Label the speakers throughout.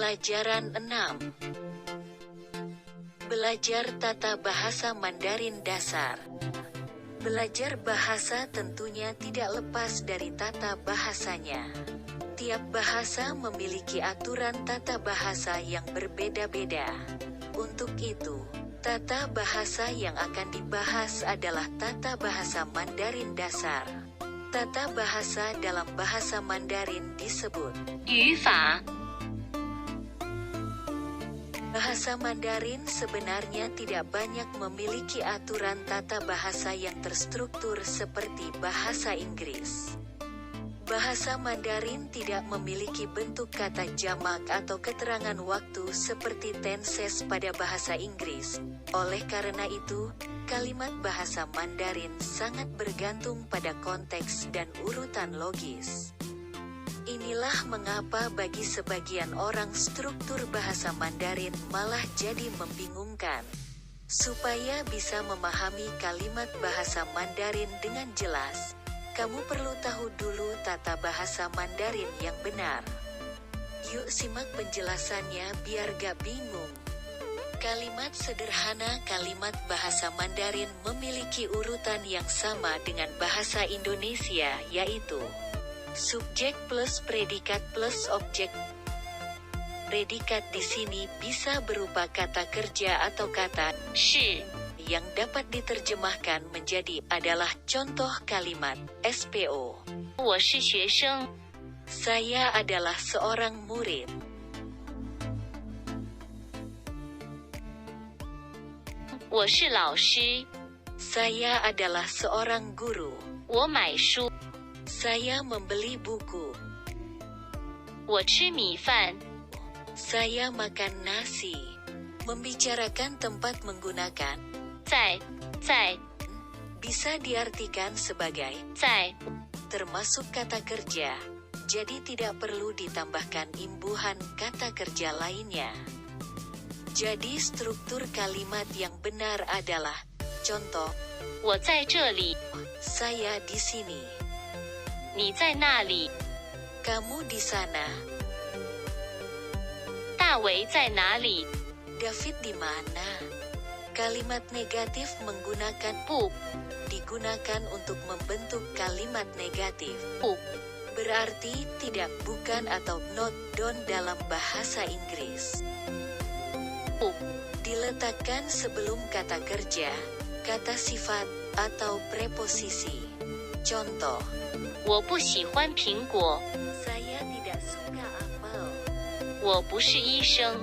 Speaker 1: Pelajaran 6. Belajar tata bahasa Mandarin dasar. Belajar bahasa tentunya tidak lepas dari tata bahasanya. Tiap bahasa memiliki aturan tata bahasa yang berbeda-beda. Untuk itu, tata bahasa yang akan dibahas adalah tata bahasa Mandarin dasar. Tata bahasa dalam bahasa Mandarin disebut
Speaker 2: 语法
Speaker 1: Bahasa Mandarin sebenarnya tidak banyak memiliki aturan tata bahasa yang terstruktur seperti bahasa Inggris. Bahasa Mandarin tidak memiliki bentuk kata jamak atau keterangan waktu seperti tenses pada bahasa Inggris. Oleh karena itu, kalimat bahasa Mandarin sangat bergantung pada konteks dan urutan logis. Inilah mengapa bagi sebagian orang struktur bahasa Mandarin malah jadi membingungkan. Supaya bisa memahami kalimat bahasa Mandarin dengan jelas, kamu perlu tahu dulu tata bahasa Mandarin yang benar. Yuk simak penjelasannya biar gak bingung. Kalimat sederhana kalimat bahasa Mandarin memiliki urutan yang sama dengan bahasa Indonesia, yaitu subjek plus predikat plus objek. Predikat di sini bisa berupa kata kerja atau kata
Speaker 2: 是
Speaker 1: yang dapat diterjemahkan menjadi adalah contoh kalimat SPO.
Speaker 2: 我是学生
Speaker 1: Saya adalah seorang murid.
Speaker 2: "我是老师
Speaker 1: Saya adalah seorang guru.
Speaker 2: 我买书
Speaker 1: Saya membeli buku.
Speaker 2: 我吃米饭
Speaker 1: Saya makan nasi. Membicarakan tempat menggunakan
Speaker 2: 在
Speaker 1: bisa diartikan sebagai
Speaker 2: 在
Speaker 1: termasuk kata kerja. Jadi tidak perlu ditambahkan imbuhan kata kerja lainnya. Jadi struktur kalimat yang benar adalah contoh,
Speaker 2: 我在这里
Speaker 1: saya di sini,
Speaker 2: 你在那里
Speaker 1: kamu di sana,
Speaker 2: 大伟在哪里
Speaker 1: David di mana. Kalimat negatif menggunakan
Speaker 2: 不
Speaker 1: digunakan untuk membentuk kalimat negatif.
Speaker 2: 不
Speaker 1: Berarti tidak, bukan atau not, don't dalam bahasa Inggris.
Speaker 2: 不
Speaker 1: Diletakkan sebelum kata kerja, kata sifat, atau preposisi. Contoh,
Speaker 2: 我不喜欢苹果
Speaker 1: saya tidak suka apel.
Speaker 2: 我不是医生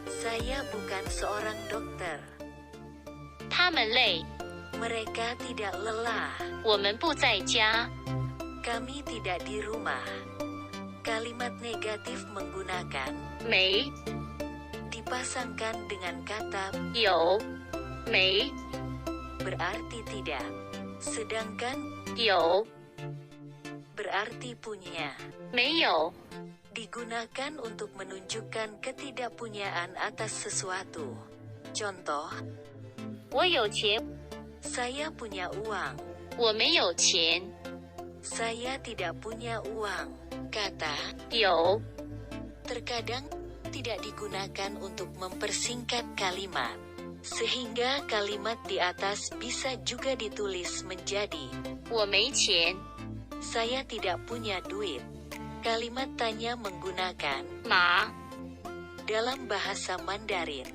Speaker 1: Saya bukan seorang dokter.
Speaker 2: 他们累
Speaker 1: Mereka tidak lelah.
Speaker 2: 我们不在家
Speaker 1: Kami tidak di rumah. Kalimat negatif menggunakan
Speaker 2: 没
Speaker 1: dipasangkan dengan kata
Speaker 2: 有没
Speaker 1: berarti tidak. Sedangkan
Speaker 2: 有
Speaker 1: berarti punya.
Speaker 2: 没有
Speaker 1: Digunakan untuk menunjukkan ketidakpunyaan atas sesuatu. Contoh,
Speaker 2: 我有钱
Speaker 1: saya punya uang.
Speaker 2: 我没有钱
Speaker 1: Saya tidak punya uang. Kata
Speaker 2: 有
Speaker 1: terkadang tidak digunakan untuk mempersingkat kalimat. Sehingga kalimat di atas bisa juga ditulis menjadi
Speaker 2: 我没钱
Speaker 1: saya tidak punya duit. Kalimat tanya menggunakan
Speaker 2: 马
Speaker 1: dalam bahasa Mandarin.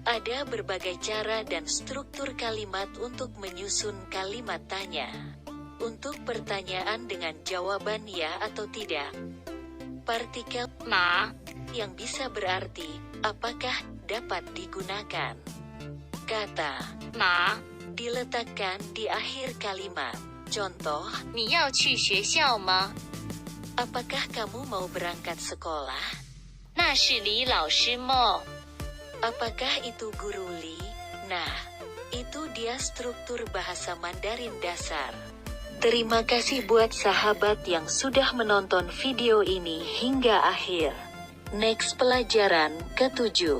Speaker 1: Ada berbagai cara dan struktur kalimat untuk menyusun kalimat tanya. Untuk pertanyaan dengan jawaban ya atau tidak, partikel
Speaker 2: 马
Speaker 1: yang bisa berarti apakah dapat digunakan. Kata
Speaker 2: 马
Speaker 1: diletakkan di akhir kalimat. Contoh,
Speaker 2: 你要去学校吗
Speaker 1: apakah kamu mau berangkat sekolah?
Speaker 2: 那是李老师吗
Speaker 1: Apakah itu guru Li? Nah, itu dia struktur bahasa Mandarin dasar. Terima kasih buat sahabat yang sudah menonton video ini hingga akhir. Next pelajaran ke-7.